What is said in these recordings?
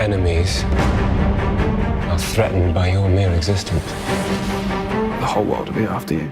enemies are threatened by your mere existence. The whole world will be after you.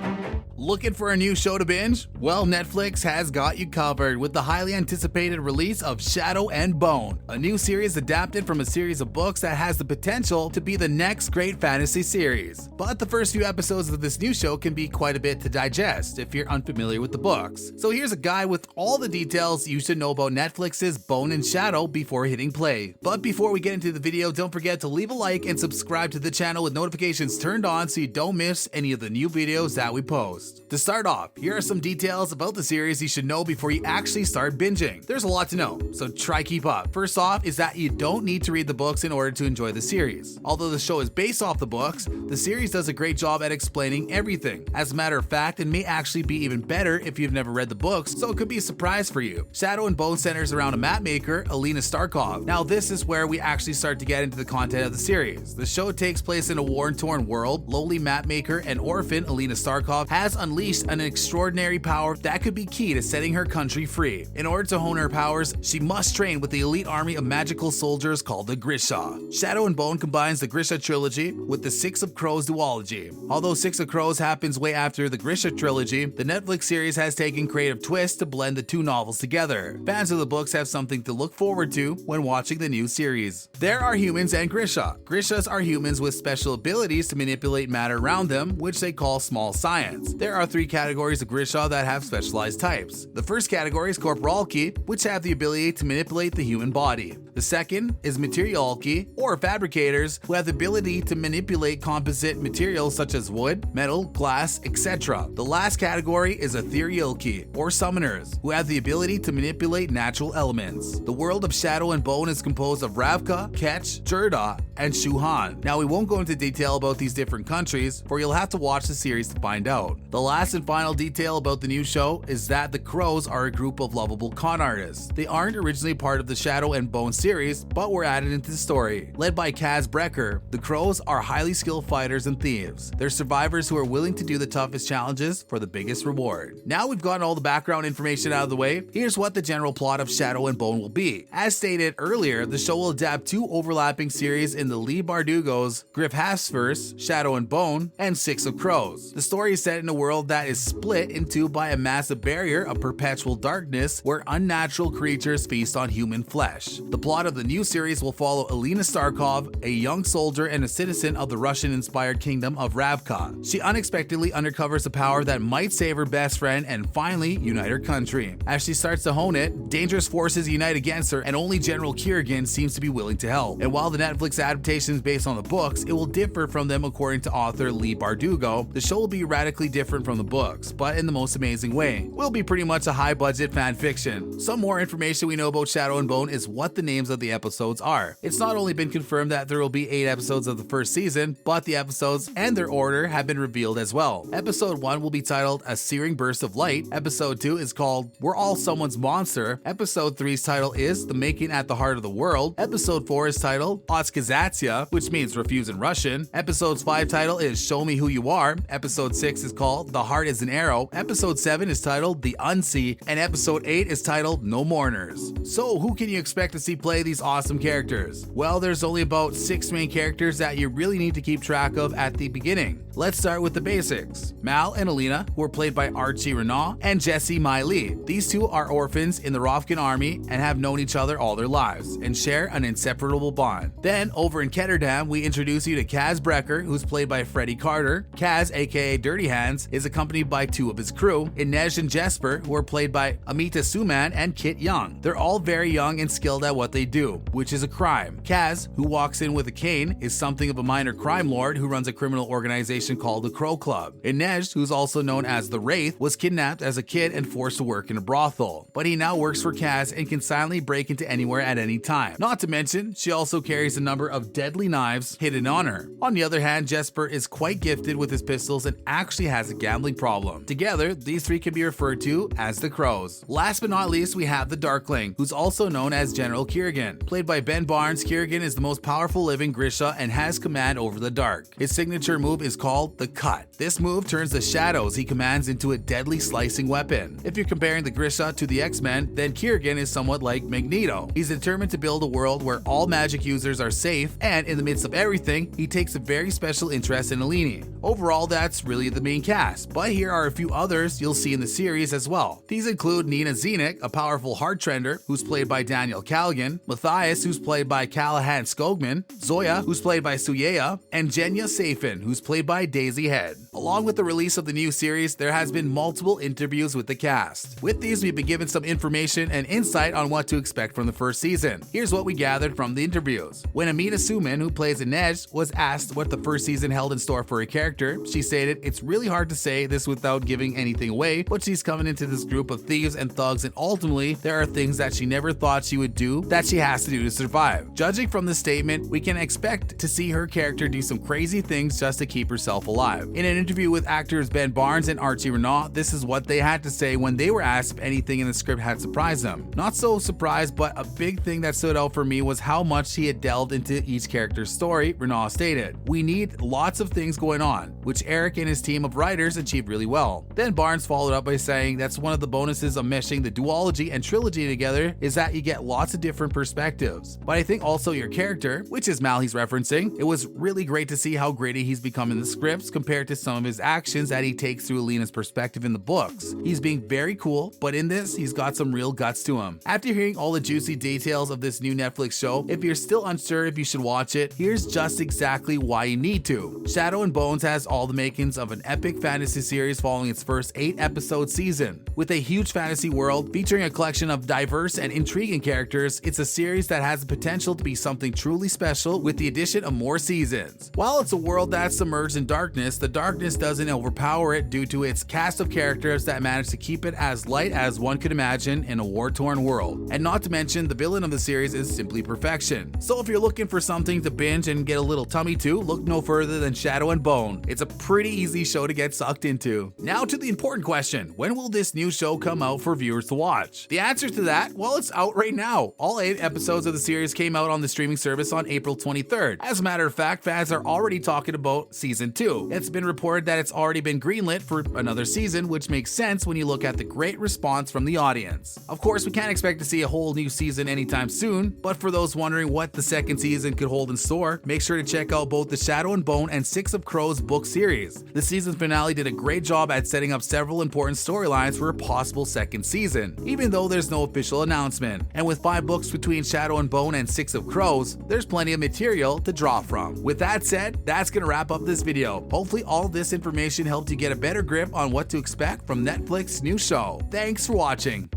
Looking for a new show to binge? Well, Netflix has got you covered with the highly anticipated release of Shadow and Bone, a new series adapted from a series of books that has the potential to be the next great fantasy series. But the first few episodes of this new show can be quite a bit to digest if you're unfamiliar with the books. So here's a guide with all the details you should know about Netflix's Bone and Shadow before hitting play. But before we get into the video, don't forget to leave a like and subscribe to the channel with notifications turned on so you don't miss any of the new videos that we post. To start off, here are some details about the series you should know before you actually start binging. There's a lot to know, so try keep up. First off is that you don't need to read the books in order to enjoy the series. Although the show is based off the books, the series does a great job at explaining everything. As a matter of fact, it may actually be even better if you've never read the books, so it could be a surprise for you. Shadow and Bone centers around a map maker, Alina Starkov. Now this is where we actually start to get into the content of the series. The show takes place in a war-torn world. Lowly map maker and orphan Alina Starkov has unleashed an extraordinary power that could be key to setting her country free. In order to hone her powers, she must train with the elite army of magical soldiers called the Grisha. Shadow and Bone combines the Grisha trilogy with the Six of Crows duology. Although Six of Crows happens way after the Grisha trilogy, the Netflix series has taken creative twists to blend the two novels together. Fans of the books have something to look forward to when watching the new series. There are humans and Grisha. Grishas are humans with special abilities to manipulate matter around them, which they call small science. There are three categories of Grisha that have specialized types. The first category is Corporalki, which have the ability to manipulate the human body. The second is Materialki, or fabricators, who have the ability to manipulate composite materials such as wood, metal, glass, etc. The last category is Etherealki, or summoners, who have the ability to manipulate natural elements. The world of Shadow and Bone is composed of Ravka, Ketch, Jurda, and Shuhan. Now we won't go into detail about these different countries, for you'll have to watch the series to find out. The last and final detail about the new show is that the Crows are a group of lovable con artists. They aren't originally part of the Shadow and Bone series, but were added into the story. Led by Kaz Brecker, the Crows are highly skilled fighters and thieves. They're survivors who are willing to do the toughest challenges for the biggest reward. Now we've gotten all the background information out of the way, here's what the general plot of Shadow and Bone will be. As stated earlier, the show will adapt two overlapping series in the Leigh Bardugo's Grishaverse, Shadow and Bone, and Six of Crows. The story is set in a world that is split in two by a massive barrier of perpetual darkness where unnatural creatures feast on human flesh. The plot of the new series will follow Alina Starkov, a young soldier and a citizen of the Russian-inspired Kingdom of Ravka. She unexpectedly uncovers a power that might save her best friend and finally unite her country. As she starts to hone it, dangerous forces unite against her and only General Kirigan seems to be willing to help. And while the Netflix adaptation is based on the books, it will differ from them according to author Leigh Bardugo. The show will be radically different from the books, but in the most amazing way. Will be pretty much a high-budget fan fiction. Some more information we know about Shadow and Bone is what the names of the episodes are. It's not only been confirmed that there will be 8 episodes of the first season, but the episodes and their order have been revealed as well. Episode 1 will be titled A Searing Burst of Light. Episode 2 is called We're All Someone's Monster. Episode 3's title is The Making at the Heart of the World. Episode 4 is titled Otskazatsia, which means refuse in Russian. Episode's 5 title is Show Me Who You Are. Episode 6 is called The Heart is an Arrow. Episode 7 is titled The Unsea, and episode 8 is titled No Mourners. So who can you expect to see play these awesome characters? Well, there's only about 6 main characters that you really need to keep track of at the beginning. Let's start with the basics. Mal and Alina, who are played by Archie Renaud, and Jesse Miley. These two are orphans in the Ravkan army and have known each other all their lives and share an inseparable bond. Then over in Ketterdam, we introduce you to Kaz Brecker, who's played by Freddie Carter. Kaz, aka Dirty Hands, is accompanied by 2 of his crew, Inej and Jesper, who are played by Amita Suman and Kit Young. They're all very young and skilled at what they do, which is a crime. Kaz, who walks in with a cane, is something of a minor crime lord who runs a criminal organization called the Crow Club. Inej, who's also known as the Wraith, was kidnapped as a kid and forced to work in a brothel, but he now works for Kaz and can silently break into anywhere at any time. Not to mention, she also carries a number of deadly knives hidden on her. On the other hand, Jesper is quite gifted with his pistols and actually has a gambling problem. Together, these 3 can be referred to as the Crows. Last but not least, we have the Darkling, who's also known as General Kirigan. Kirigan. Played by Ben Barnes, Kirigan is the most powerful living Grisha and has command over the dark. His signature move is called the Cut. This move turns the shadows he commands into a deadly slicing weapon. If you're comparing the Grisha to the X-Men, then Kirigan is somewhat like Magneto. He's determined to build a world where all magic users are safe, and in the midst of everything, he takes a very special interest in Alina. Overall, that's really the main cast, but here are a few others you'll see in the series as well. These include Nina Zenik, a powerful heart trender, who's played by Daniel Kaligan, Matthias, who's played by Callahan Skogman, Zoya, who's played by Suyea, and Jenya Safin, who's played by Daisy Head. Along with the release of the new series, there has been multiple interviews with the cast. With these, we've been given some information and insight on what to expect from the first season. Here's what we gathered from the interviews. When Amina Suman, who plays Inej, was asked what the first season held in store for her character, she stated, "It's really hard to say this without giving anything away, but she's coming into this group of thieves and thugs, and ultimately, there are things that she never thought she would do that she has to do to survive." Judging from this statement, we can expect to see her character do some crazy things just to keep herself alive. In an interview with actors Ben Barnes and Archie Renault, this is what they had to say when they were asked if anything in the script had surprised them. Not so surprised, but a big thing that stood out for me was how much he had delved into each character's story. Renault stated, "We need lots of things going on," which Eric and his team of writers achieved really well. Then Barnes followed up by saying that's one of the bonuses of meshing the duology and trilogy together is that you get lots of different perspectives. But I think also your character, which is Mal he's referencing, it was really great to see how gritty he's become in the scripts compared to some of his actions that he takes through Alina's perspective in the books. He's being very cool, but in this, he's got some real guts to him. After hearing all the juicy details of this new Netflix show, if you're still unsure if you should watch it, here's just exactly why you need to. Shadow and Bones has all the makings of an epic fantasy series following its first 8-episode season. With a huge fantasy world featuring a collection of diverse and intriguing characters, it's a series that has the potential to be something truly special with the addition of more seasons. While it's a world that's submerged in darkness, the darkness doesn't overpower it due to its cast of characters that manage to keep it as light as one could imagine in a war-torn world. And not to mention, the villain of the series is simply perfection. So if you're looking for something to binge and get a little tummy to, look no further than Shadow and Bone. It's a pretty easy show to get sucked into. Now to the important question, when will this new show come out for viewers to watch? The answer to that, well, it's out right now. All 8 episodes of the series came out on the streaming service on April 23rd. As a matter of fact, fans are already talking about season 2. It's been reported that it's already been greenlit for another season, which makes sense when you look at the great response from the audience. Of course, we can't expect to see a whole new season anytime soon, but for those wondering what the second season could hold in store, make sure to check out both the Shadow and Bone and Six of Crows book series. The season finale did a great job at setting up several important storylines for a possible second season, even though there's no official announcement. And with 5 books between Shadow and Bone and Six of Crows, there's plenty of material to draw from. With that said, that's gonna wrap up this video. Hopefully all this information helped you get a better grip on what to expect from Netflix's new show. Thanks for watching.